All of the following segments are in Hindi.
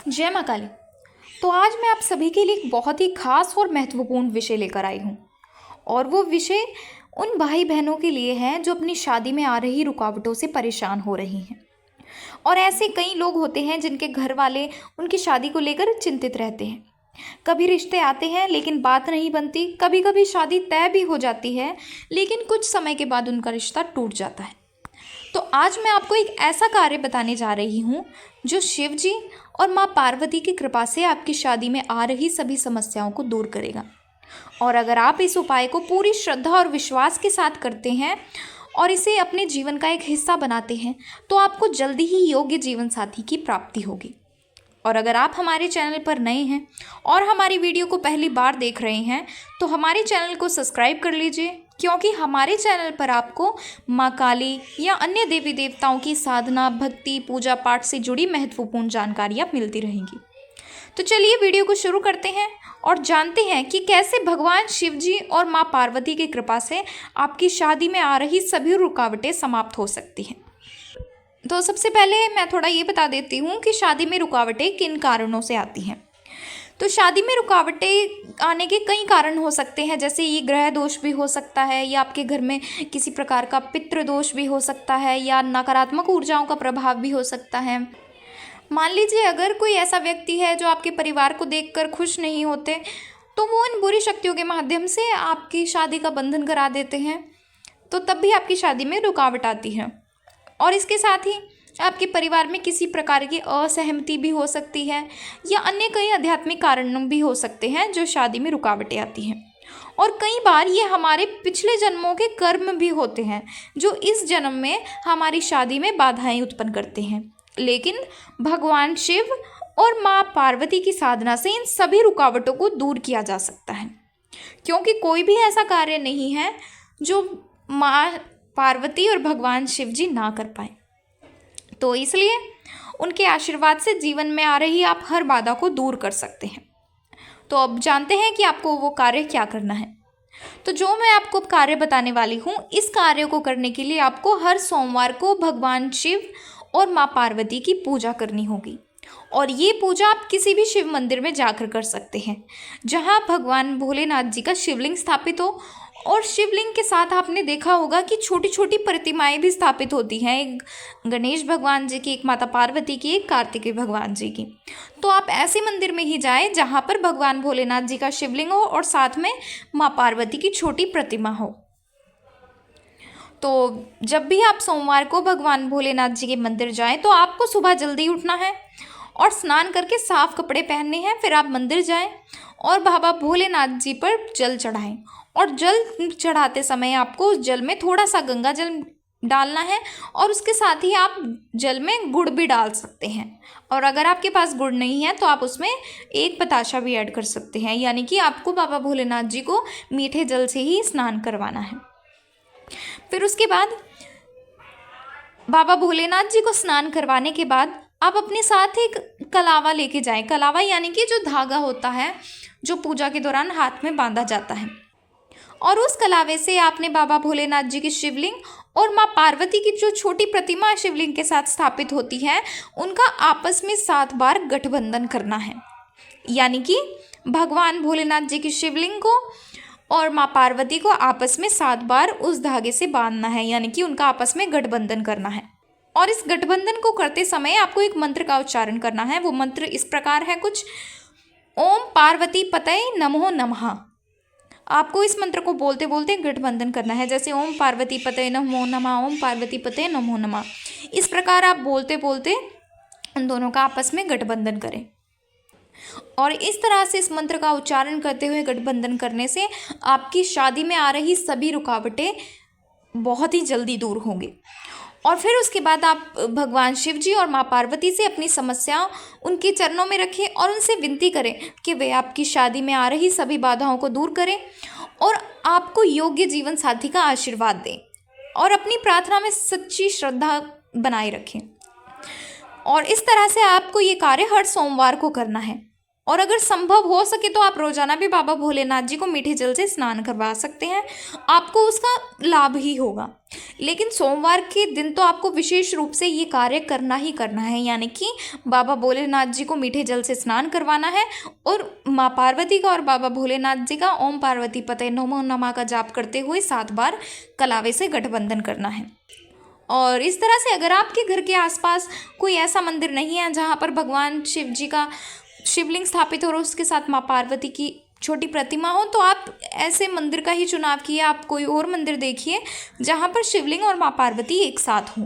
जय माँ काली। तो आज मैं आप सभी के लिए एक बहुत ही खास और महत्वपूर्ण विषय लेकर आई हूँ। और वो विषय उन भाई बहनों के लिए है जो अपनी शादी में आ रही रुकावटों से परेशान हो रही हैं। और ऐसे कई लोग होते हैं जिनके घर वाले उनकी शादी को लेकर चिंतित रहते हैं। कभी रिश्ते आते हैं लेकिन बात नहीं बनती, कभी कभी शादी तय भी हो जाती है लेकिन कुछ समय के बाद उनका रिश्ता टूट जाता है। तो आज मैं आपको एक ऐसा कार्य बताने जा रही हूँ जो शिव जी और माँ पार्वती की कृपा से आपकी शादी में आ रही सभी समस्याओं को दूर करेगा। और अगर आप इस उपाय को पूरी श्रद्धा और विश्वास के साथ करते हैं और इसे अपने जीवन का एक हिस्सा बनाते हैं तो आपको जल्दी ही योग्य जीवन साथी की प्राप्ति होगी। और अगर आप हमारे चैनल पर नए हैं और हमारी वीडियो को पहली बार देख रहे हैं तो हमारे चैनल को सब्सक्राइब कर लीजिए, क्योंकि हमारे चैनल पर आपको माँ काली या अन्य देवी देवताओं की साधना, भक्ति, पूजा पाठ से जुड़ी महत्वपूर्ण जानकारियाँ मिलती रहेंगी। तो चलिए वीडियो को शुरू करते हैं और जानते हैं कि कैसे भगवान शिव जी और माँ पार्वती की कृपा से आपकी शादी में आ रही सभी रुकावटें समाप्त हो सकती हैं। तो सबसे पहले मैं थोड़ा ये बता देती हूँ कि शादी में रुकावटें किन कारणों से आती हैं। तो शादी में रुकावटें आने के कई कारण हो सकते हैं, जैसे ये ग्रह दोष भी हो सकता है, या आपके घर में किसी प्रकार का पितृ दोष भी हो सकता है, या नकारात्मक ऊर्जाओं का प्रभाव भी हो सकता है। मान लीजिए अगर कोई ऐसा व्यक्ति है जो आपके परिवार को देखकर खुश नहीं होते तो वो इन बुरी शक्तियों के माध्यम से आपकी शादी का बंधन करा देते हैं, तो तब भी आपकी शादी में रुकावट आती है। और इसके साथ ही आपके परिवार में किसी प्रकार की असहमति भी हो सकती है, या अन्य कई आध्यात्मिक कारण भी हो सकते हैं जो शादी में रुकावटें आती हैं। और कई बार ये हमारे पिछले जन्मों के कर्म भी होते हैं जो इस जन्म में हमारी शादी में बाधाएं उत्पन्न करते हैं। लेकिन भगवान शिव और माँ पार्वती की साधना से इन सभी रुकावटों को दूर किया जा सकता है, क्योंकि कोई भी ऐसा कार्य नहीं है जो माँ पार्वती और भगवान शिव जी ना कर पाए। तो इसलिए उनके आशीर्वाद से जीवन में आ रही आप हर बाधा को दूर कर सकते हैं। तो अब जानते हैं कि आपको वो कार्य क्या करना है। तो जो मैं आपको कार्य बताने वाली हूँ, इस कार्य को करने के लिए आपको हर सोमवार को भगवान शिव और माँ पार्वती की पूजा करनी होगी। और ये पूजा आप किसी भी शिव मंदिर में जाकर कर सकते हैं जहाँ भगवान भोलेनाथ जी का शिवलिंग स्थापित हो। और शिवलिंग के साथ आपने देखा होगा कि छोटी छोटी प्रतिमाएं भी स्थापित होती हैं, एक गणेश भगवान जी की, एक माता पार्वती की, एक कार्तिकेय भगवान जी की। तो आप ऐसे मंदिर में ही जाएं जहाँ पर भगवान भोलेनाथ जी का शिवलिंग हो और साथ में माँ पार्वती की छोटी प्रतिमा हो। तो जब भी आप सोमवार को भगवान भोलेनाथ जी के मंदिर जाएं तो आपको सुबह जल्दी उठना है और स्नान करके साफ कपड़े पहनने हैं। फिर आप मंदिर जाएं और बाबा भोलेनाथ जी पर जल चढ़ाएं। और जल चढ़ाते समय आपको उस जल में थोड़ा सा गंगा जल डालना है, और उसके साथ ही आप जल में गुड़ भी डाल सकते हैं। और अगर आपके पास गुड़ नहीं है तो आप उसमें एक बताशा भी ऐड कर सकते हैं, यानी कि आपको बाबा भोलेनाथ जी को मीठे जल से ही स्नान करवाना है। फिर उसके बाद बाबा भोलेनाथ जी को स्नान करवाने के बाद आप अपने साथ एक कलावा लेके जाएं। कलावा यानी कि जो धागा होता है जो पूजा के दौरान हाथ में बांधा जाता है। और उस कलावे से आपने बाबा भोलेनाथ जी की शिवलिंग और माँ पार्वती की जो छोटी प्रतिमा शिवलिंग के साथ स्थापित होती है उनका आपस में 7 बार गठबंधन करना है। यानी कि भगवान भोलेनाथ जी की शिवलिंग को और माँ पार्वती को आपस में 7 बार उस धागे से बांधना है, यानी कि उनका आपस में गठबंधन करना है। और इस गठबंधन को करते समय आपको एक मंत्र का उच्चारण करना है। वो मंत्र इस प्रकार है कुछ: ओम पार्वती पतये नमो नमः। आपको इस मंत्र को बोलते बोलते गठबंधन करना है, जैसे ओम पार्वती पतये नमो नमः, ओम पार्वती पतये नमो नमः। इस प्रकार आप बोलते बोलते उन दोनों का आपस में गठबंधन करें। और इस तरह से इस मंत्र का उच्चारण करते हुए गठबंधन करने से आपकी शादी में आ रही सभी रुकावटें बहुत ही जल्दी दूर होंगी। और फिर उसके बाद आप भगवान शिव जी और माँ पार्वती से अपनी समस्या उनके चरणों में रखें और उनसे विनती करें कि वे आपकी शादी में आ रही सभी बाधाओं को दूर करें और आपको योग्य जीवन साथी का आशीर्वाद दें। और अपनी प्रार्थना में सच्ची श्रद्धा बनाए रखें। और इस तरह से आपको ये कार्य हर सोमवार को करना है। और अगर संभव हो सके तो आप रोजाना भी बाबा भोलेनाथ जी को मीठे जल से स्नान करवा सकते हैं, आपको उसका लाभ ही होगा। लेकिन सोमवार के दिन तो आपको विशेष रूप से ये कार्य करना ही करना है, यानी कि बाबा भोलेनाथ जी को मीठे जल से स्नान करवाना है और माँ पार्वती का और बाबा भोलेनाथ जी का ओम पार्वती पते नमो नमः का जाप करते हुए 7 बार कलावे से गठबंधन करना है। और इस तरह से अगर आपके घर के आसपास कोई ऐसा मंदिर नहीं है जहाँ पर भगवान शिव जी का शिवलिंग स्थापित हो और उसके साथ माँ पार्वती की छोटी प्रतिमा हो, तो आप ऐसे मंदिर का ही चुनाव किए। आप कोई और मंदिर देखिए जहाँ पर शिवलिंग और माँ पार्वती एक साथ हों।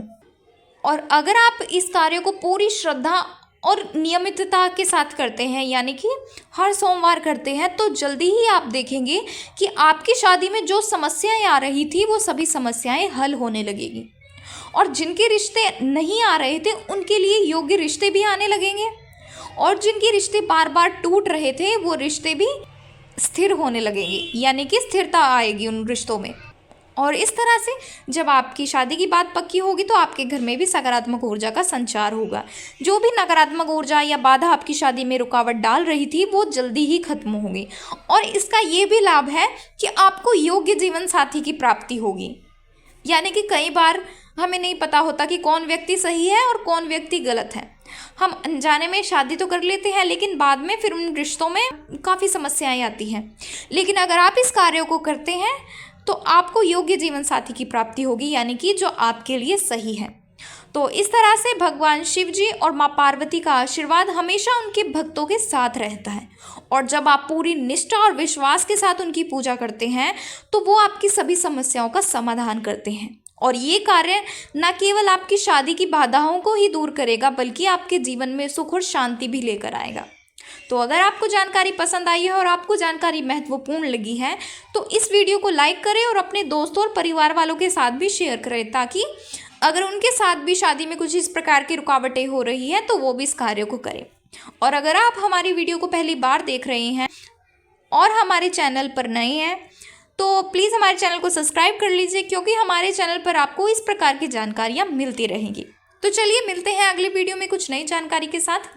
और अगर आप इस कार्य को पूरी श्रद्धा और नियमितता के साथ करते हैं, यानी कि हर सोमवार करते हैं, तो जल्दी ही आप देखेंगे कि आपकी शादी में जो समस्याएं आ रही थी वो सभी समस्याएं हल होने लगेगी। और जिनके रिश्ते नहीं आ रहे थे उनके लिए योग्य रिश्ते भी आने लगेंगे, और जिनके रिश्ते बार बार टूट रहे थे वो रिश्ते भी स्थिर होने लगेंगे, यानी कि स्थिरता आएगी उन रिश्तों में। और इस तरह से जब आपकी शादी की बात पक्की होगी तो आपके घर में भी सकारात्मक ऊर्जा का संचार होगा। जो भी नकारात्मक ऊर्जा या बाधा आपकी शादी में रुकावट डाल रही थी वो जल्दी ही खत्म होगी। और इसका ये भी लाभ है कि आपको योग्य जीवन साथी की प्राप्ति होगी। यानी कि कई बार हमें नहीं पता होता कि कौन व्यक्ति सही है और कौन व्यक्ति गलत है। हम अनजाने में शादी तो कर लेते हैं, लेकिन बाद में फिर उन रिश्तों में काफ़ी समस्याएं आती हैं। लेकिन अगर आप इस कार्य को करते हैं तो आपको योग्य जीवन साथी की प्राप्ति होगी, यानी कि जो आपके लिए सही है। तो इस तरह से भगवान शिव जी और माँ पार्वती का आशीर्वाद हमेशा उनके भक्तों के साथ रहता है। और जब आप पूरी निष्ठा और विश्वास के साथ उनकी पूजा करते हैं तो वो आपकी सभी समस्याओं का समाधान करते हैं। और ये कार्य न केवल आपकी शादी की बाधाओं को ही दूर करेगा बल्कि आपके जीवन में सुख और शांति भी लेकर आएगा। तो अगर आपको जानकारी पसंद आई है और आपको जानकारी महत्वपूर्ण लगी है तो इस वीडियो को लाइक करें और अपने दोस्तों और परिवार वालों के साथ भी शेयर करें, ताकि अगर उनके साथ भी शादी में कुछ इस प्रकार की रुकावटें हो रही हैं तो वो भी इस कार्य को करें। और अगर आप हमारी वीडियो को पहली बार देख रहे हैं और हमारे चैनल पर नए हैं तो प्लीज़ हमारे चैनल को सब्सक्राइब कर लीजिए, क्योंकि हमारे चैनल पर आपको इस प्रकार की जानकारियाँ मिलती रहेंगी। तो चलिए मिलते हैं अगली वीडियो में कुछ नई जानकारी के साथ।